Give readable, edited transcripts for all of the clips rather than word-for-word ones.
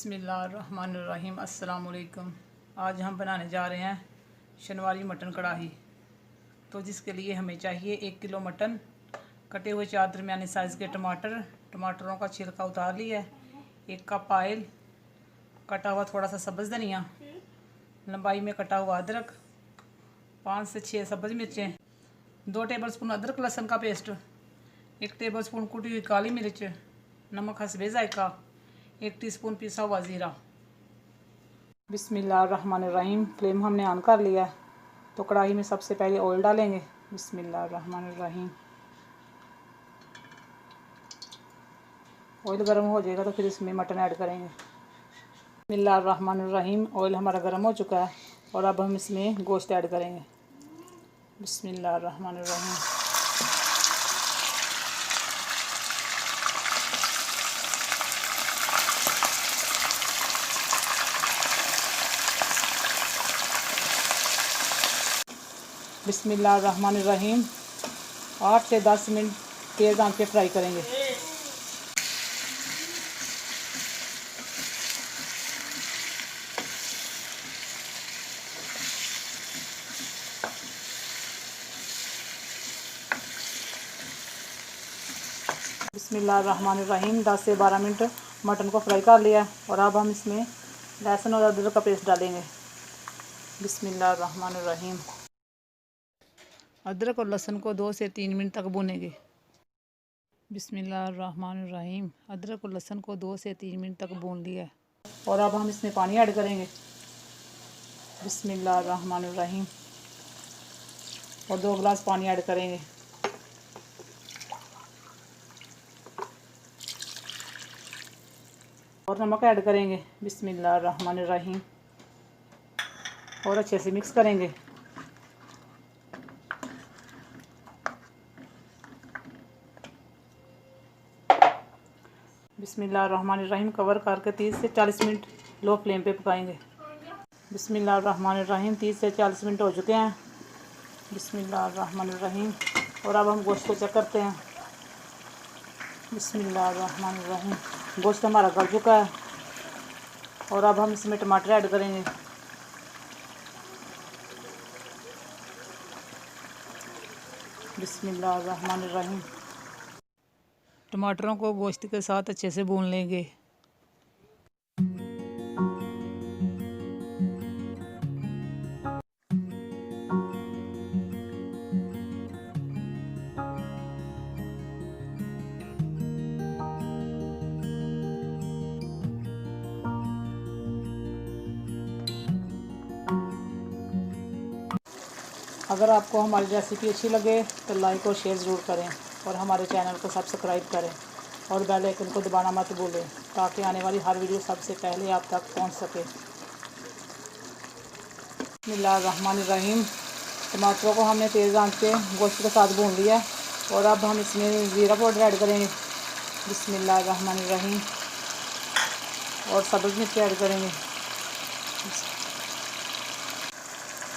बिस्मिल्लाहिर्रहमानिर्रहीम। अस्सलाम वालेकुम। आज हम बनाने जा रहे हैं शनवारी मटन कढ़ाई। तो जिसके लिए हमें चाहिए 1 किलो मटन, कटे हुए 4 दरमियाने साइज़ के टमाटर, टमाटरों का छिलका उतार लिया है, 1 कप ऑयल, कटा हुआ थोड़ा सा सब्ज़ धनिया, लंबाई में कटा हुआ अदरक, 5 से 6 सब्ज़ मिर्चें, 2 टेबलस्पून अदरक लहसुन का पेस्ट, 1 टेबलस्पून कुटी हुई काली मिर्च, नमक हस्बे जायका, 1 टीस्पून पिसा हुआ ज़ीरा। बिस्मिल्लाहिर्रहमानिर्रहीम। फ्लेम हमने ऑन कर लिया है। तो कढ़ाई में सबसे पहले ऑयल डालेंगे। बिस्मिल्लाहिर्रहमानिर्रहीम। ऑयल गर्म हो जाएगा तो फिर इसमें मटन ऐड करेंगे। बिस्मिल्लाहिर्रहमानिर्रहीम। ऑयल हमारा गर्म हो चुका है और अब हम इसमें गोश्त ऐड करेंगे। बिस्मिल्लाहिर्रहमानिर्रहीम। बिस्मिल्लाहिर्रहमानिर्रहीम। 8 से 10 मिनट तेज़ आंच पे फ्राई करेंगे। बिस्मिल्लाहिर्रहमानिर्रहीम। 10 से 12 मिनट मटन को फ्राई कर लिया और अब हम इसमें लहसुन और अदरक का पेस्ट डालेंगे। बिस्मिल्लाहिर्रहमानिर्रहीम। अदरक और लहसुन को 2 से 3 मिनट तक भूनेंगे। बिस्मिल्लाहिर्रहमानिर्रहीम। अदरक और लहसुन को 2 से 3 मिनट तक भून लिया है और अब हम इसमें पानी ऐड करेंगे। बिस्मिल्लाहिर्रहमानिर्रहीम। और 2 गिलास पानी ऐड करेंगे। और नमक ऐड करेंगे। बिस्मिल्लाहिर्रहमानिर्रहीम। और अच्छे से मिक्स करेंगे। बिस्मिल्लाहिर्रहमानिर्रहीम। कवर करके 30 से 40 मिनट लो फ्लेम पे पकाएंगे। बिस्मिल्लाहिर्रहमानिर्रहीम। 30 से 40 मिनट हो चुके हैं। बिस्मिल्लाहिर्रहमानिर्रहीम। और अब हम गोश्त को चेक करते हैं। बिस्मिल्लाहिर्रहमानिर्रहीम। गोश्त हमारा गल चुका है और अब हम इसमें टमाटर ऐड करेंगे। बिस्मिल्लाहिर्रहमानिर्रहीम। टमाटरों को गोश्त के साथ अच्छे से भून लेंगे। अगर आपको हमारी रेसिपी अच्छी लगे तो लाइक और शेयर ज़रूर करें और हमारे चैनल को सब्सक्राइब करें और बेल आइकन को दबाना मत भूलें ताकि आने वाली हर वीडियो सबसे पहले आप तक पहुंच सके। बिस्मिल्लाहिर्रहमानिर्रहीम। टमाटरों को हमने तेज़ आंच पे गोश्त के साथ भून लिया और अब हम इसमें ज़ीरा पाउडर ऐड करेंगे। बिस्मिल्लाहिर्रहमानिर्रहीम। और सब्ज़ मिर्च ऐड करेंगे।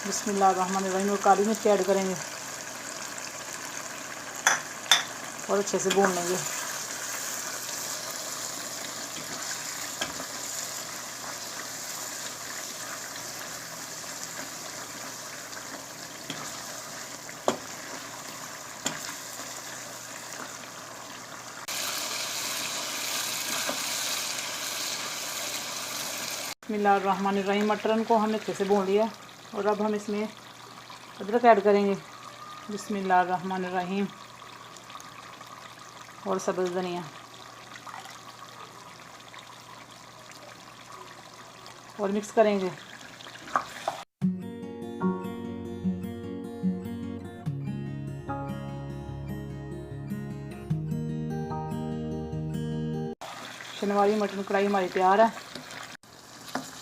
बिस्मिल्लाहिर्रहमानिर्रहीम। और काली मिर्च ऐड करेंगे और अच्छे से भून लेंगे। बिस्मिल्लाहिर्रहमानिर्रहीम। मटन को हमने अच्छे से भून लिया और अब हम इसमें अदरक ऐड करेंगे। बिस्मिल्लाहिर्रहमानिर्रहीम। और सब्ज़ धनिया और मिक्स करेंगे। शनवारी मटन कढ़ाई हमारी तैयार है।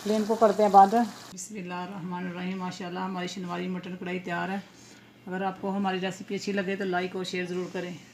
फ्लेम को करते हैं बंद। बिस्मिल्लाहिर्रहमानिर्रहीम। माशाल्लाह हमारी शनवारी मटन कढ़ाई तैयार है। अगर आपको हमारी रेसिपी अच्छी लगे तो लाइक और शेयर ज़रूर करें।